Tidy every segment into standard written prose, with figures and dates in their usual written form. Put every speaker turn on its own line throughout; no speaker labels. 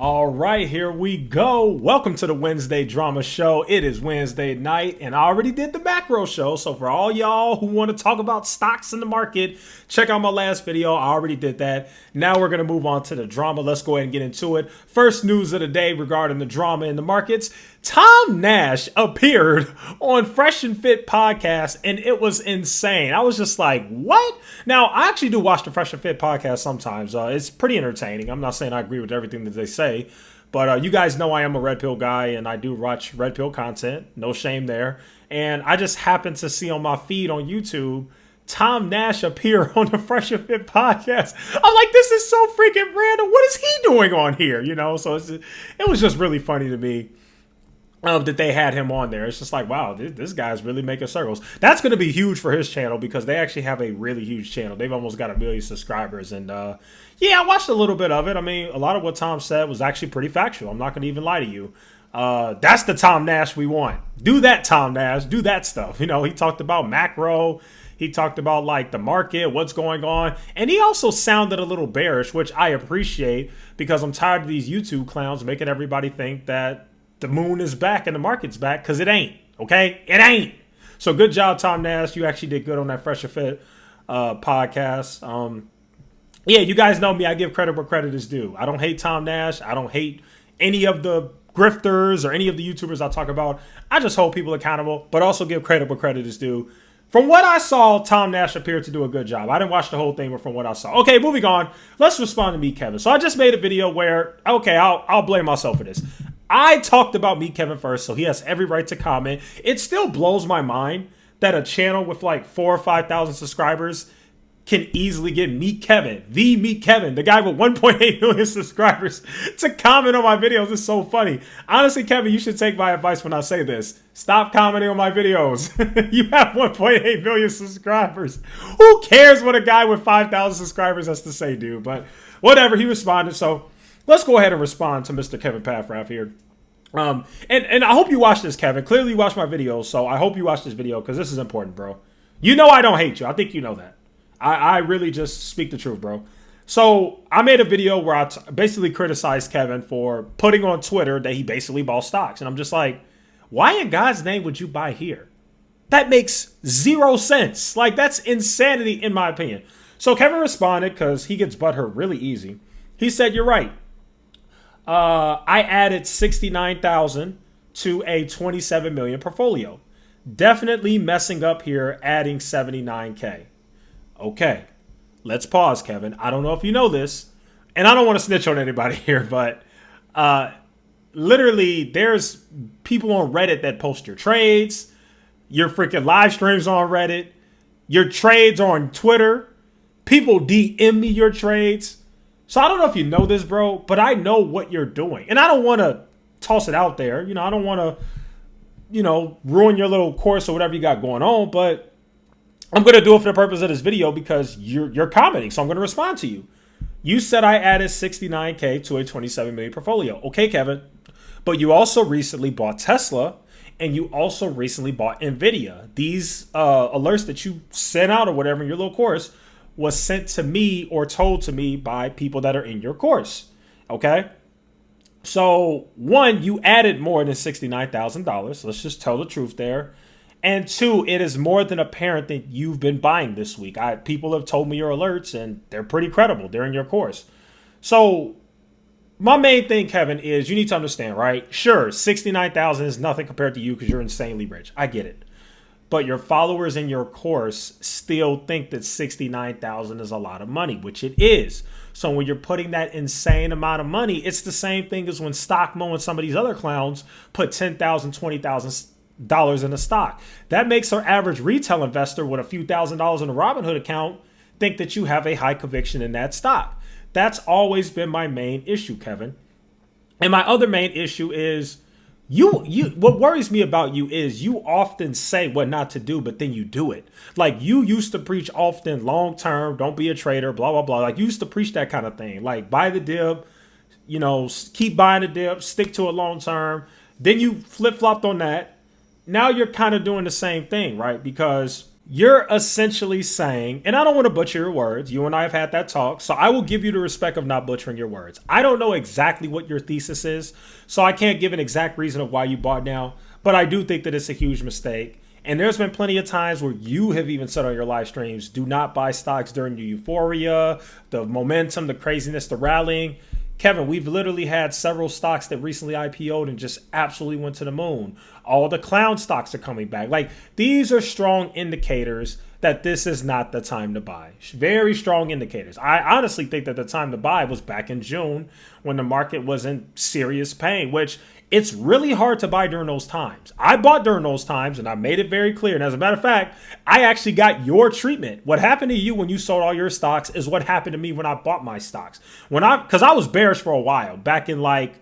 All right, here we go. Welcome to the Wednesday Drama Show. It is Wednesday night, and I already did the macro show. So for all y'all who want to talk about stocks in the market, check out my last video. I already did that. Now we're going to move on to the drama. Let's go ahead and get into it. First news of the day regarding the drama in the markets. Tom Nash appeared on Fresh and Fit podcast, and it was insane. I was just like, what? Now, I actually do watch the Fresh and Fit podcast sometimes. It's pretty entertaining. I'm not saying I agree with everything that they say, but you guys know I am a Red Pill guy, and I do watch Red Pill content. No shame there. And I just happened to see on my feed on YouTube Tom Nash appear on the Fresh and Fit podcast. I'm like, this is so freaking random. What is he doing on here? You know, so it was just really funny to me. That they had him on there. It's just like, wow, this guy's really making circles. That's going to be huge for his channel because they actually have a really huge channel. They've almost got 1 million subscribers. And yeah, I watched a little bit of it. I mean, a lot of what Tom said was actually pretty factual. I'm not going to even lie to you. That's the Tom Nash we want. Do that, Tom Nash. Do that stuff. You know, he talked about macro. He talked about like the market, what's going on. And he also sounded a little bearish, which I appreciate because I'm tired of these YouTube clowns making everybody think that the moon is back and the market's back, because it ain't, okay? It ain't. So good job, Tom Nash. You actually did good on that Fresh and Fit podcast. Yeah, you guys know me. I give credit where credit is due. I don't hate Tom Nash. I don't hate any of the grifters or any of the YouTubers I talk about. I just hold people accountable, but also give credit where credit is due. From what I saw, Tom Nash appeared to do a good job. I didn't watch the whole thing, but from what I saw. Okay, moving on. Let's respond to Meet Kevin. So I just made a video where, okay, I'll blame myself for this. I talked about Meet Kevin first, so he has every right to comment. It still blows my mind that a channel with like 4,000 or 5,000 subscribers can easily get Meet Kevin, the guy with 1.8 million subscribers, to comment on my videos. It's so funny. Honestly, Kevin, you should take my advice when I say this. Stop commenting on my videos. You have 1.8 million subscribers. Who cares what a guy with 5,000 subscribers has to say, dude? But whatever, he responded. So let's go ahead and respond to Mr. Kevin Paffrath here. And I hope you watch this, Kevin. Clearly you watch my videos, so I hope you watch this video because this is important, bro. You know I don't hate you. I think you know that. I really just speak the truth, bro. So I made a video where I basically criticized Kevin for putting on Twitter that he basically bought stocks. And I'm just like, why in God's name would you buy here? That makes 0 sense. Like, that's insanity in my opinion. So Kevin responded because he gets butthurt really easy. He said, you're right. I added 69,000 to a 27 million portfolio. Definitely messing up here, adding 79K. Okay, let's pause, Kevin. I don't know if you know this, and I don't want to snitch on anybody here, but literally there's people on Reddit that post your trades, your freaking live streams on Reddit, your trades on Twitter. People DM me your trades. So I don't know if you know this, bro, but I know what you're doing. And I don't want to toss it out there. You know, I don't want to, ruin your little course or whatever you got going on, but I'm going to do it for the purpose of this video because you're commenting, so I'm going to respond to you. You said I added 69K to a 27 million portfolio. Okay, Kevin. But you also recently bought Tesla, and you also recently bought Nvidia. These alerts that you sent out or whatever in your little course was sent to me or told to me by people that are in your course. Okay? So, one, you added more than $69,000. Let's just tell the truth there. And two, it is more than apparent that you've been buying this week. People have told me your alerts, and they're pretty credible. They're in your course. So my main thing, Kevin, is you need to understand, right? Sure, 69,000 is nothing compared to you because you're insanely rich. I get it. But your followers in your course still think that 69,000 is a lot of money, which it is. So when you're putting that insane amount of money, it's the same thing as when Stockmo and some of these other clowns put $10,000, $20,000 in a stock. That makes our average retail investor with a few $1,000s in a Robinhood account think that you have a high conviction in that stock. That's always been my main issue, Kevin. And my other main issue is what worries me about you is you often say what not to do, but then you do it. Like, you used to preach often long term, don't be a trader, blah, blah, blah. Like, you used to preach that kind of thing. Like, buy the dip, keep buying the dip, stick to it long term. Then you flip-flopped on that. Now you're kind of doing the same thing, right? Because You're essentially saying, and I don't want to butcher your words. You and I have had that talk, so I will give you the respect of not butchering your words. I don't know exactly what your thesis is, so I can't give an exact reason of why you bought now, but I do think that it's a huge mistake. And there's been plenty of times where you have even said on your live streams, do not buy stocks during the euphoria, the momentum, the craziness, the rallying. Kevin, we've literally had several stocks that recently IPO'd and just absolutely went to the moon. All the clown stocks are coming back. Like, these are strong indicators that this is not the time to buy. Very strong indicators. I honestly think that the time to buy was back in June when the market was in serious pain, which it's really hard to buy during those times. I bought during those times and I made it very clear. And as a matter of fact, I actually got your treatment. What happened to you when you sold all your stocks is what happened to me when I bought my stocks. Because I was bearish for a while back in like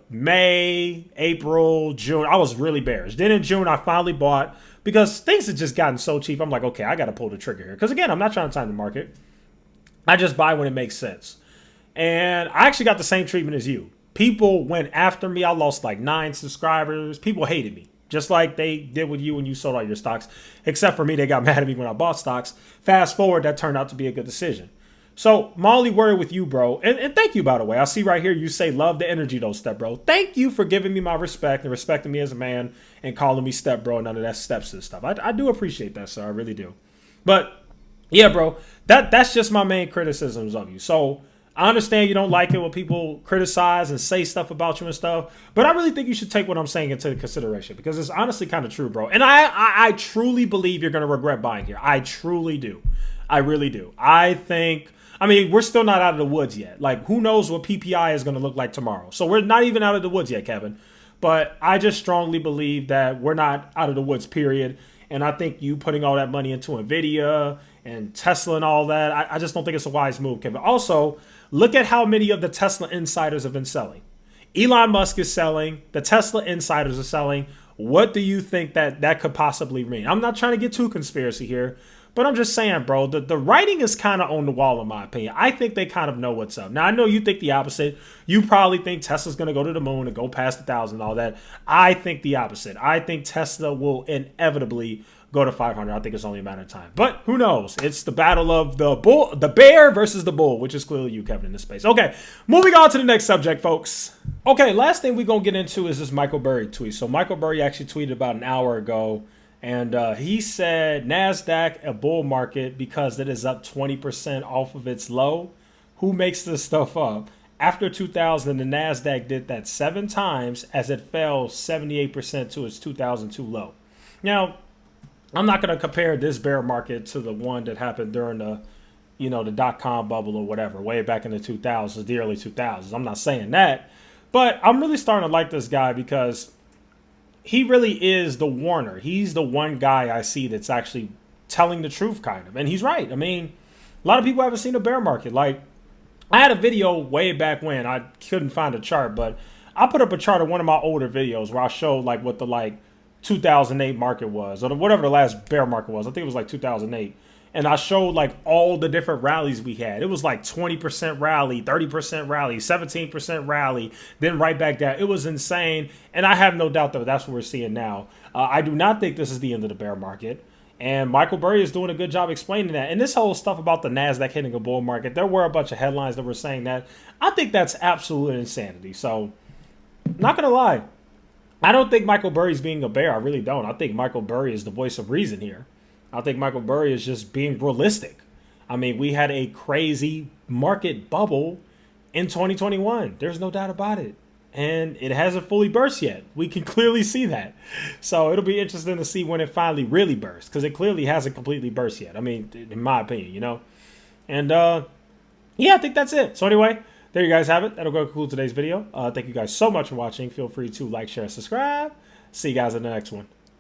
May, April, June. I was really bearish. Then in June, I finally bought because things had just gotten so cheap. I'm like, okay, I got to pull the trigger here. Because again, I'm not trying to time the market. I just buy when it makes sense. And I actually got the same treatment as you. People went after me. I lost like 9 subscribers. People hated me, just like they did with you when you sold all your stocks. Except for me, they got mad at me when I bought stocks. Fast forward, that turned out to be a good decision. So my only worry with you, bro, and thank you, by the way. I see right here you say love the energy, though, step bro. Thank you for giving me my respect and respecting me as a man and calling me step bro and none of that steps and stuff. I do appreciate that, sir. I really do. But yeah, bro, that's just my main criticisms of you. So I understand you don't like it when people criticize and say stuff about you and stuff, but I really think you should take what I'm saying into consideration because it's honestly kind of true, bro. And I truly believe you're going to regret buying here. I truly do. I really do. I mean, we're still not out of the woods yet. Like, who knows what PPI is going to look like tomorrow? So we're not even out of the woods yet, Kevin. But I just strongly believe that we're not out of the woods, period. And I think you putting all that money into NVIDIA and Tesla and all that, I just don't think it's a wise move, Kevin. Also, look at how many of the Tesla insiders have been selling. Elon Musk is selling. The Tesla insiders are selling. What do you think that could possibly mean? I'm not trying to get too conspiracy here, but I'm just saying, bro, the writing is kind of on the wall, in my opinion. I think they kind of know what's up. Now, I know you think the opposite. You probably think Tesla's going to go to the moon and go past 1,000 and all that. I think the opposite. I think Tesla will inevitably go to 500. I think it's only a matter of time. But who knows? It's the battle of the bear versus the bull, which is clearly you, Kevin, in this space. Okay, moving on to the next subject, folks. Okay, last thing we're going to get into is this Michael Burry tweet. So Michael Burry actually tweeted about an hour ago, and he said, NASDAQ a bull market because it is up 20% off of its low. Who makes this stuff up? After 2000, the NASDAQ did that 7 times as it fell 78% to its 2002 low. Now, I'm not going to compare this bear market to the one that happened during the dot-com bubble or whatever, way back in the 2000s, the early 2000s. I'm not saying that, but I'm really starting to like this guy because he really is the warner. He's the one guy I see that's actually telling the truth, kind of. And he's right. I mean, a lot of people haven't seen a bear market. Like, I had a video way back when. I couldn't find a chart, but I put up a chart of one of my older videos where I showed like what the 2008 market was, or whatever the last bear market was. I think it was like 2008. And I showed like all the different rallies we had. It was like 20% rally, 30% rally, 17% rally, then right back down. It was insane. And I have no doubt that that's what we're seeing now. I do not think this is the end of the bear market. And Michael Burry is doing a good job explaining that. And this whole stuff about the NASDAQ hitting a bull market, there were a bunch of headlines that were saying that. I think that's absolute insanity. So, not going to lie. I don't think Michael Burry's being a bear. I really don't. I think Michael Burry is the voice of reason here. I think Michael Burry is just being realistic. I mean, we had a crazy market bubble in 2021. There's no doubt about it. And it hasn't fully burst yet. We can clearly see that. So it'll be interesting to see when it finally really bursts, because it clearly hasn't completely burst yet. I mean, in my opinion, And yeah, I think that's it. So anyway, there you guys have it. That'll go conclude today's video. Thank you guys so much for watching. Feel free to like, share, and subscribe. See you guys in the next one.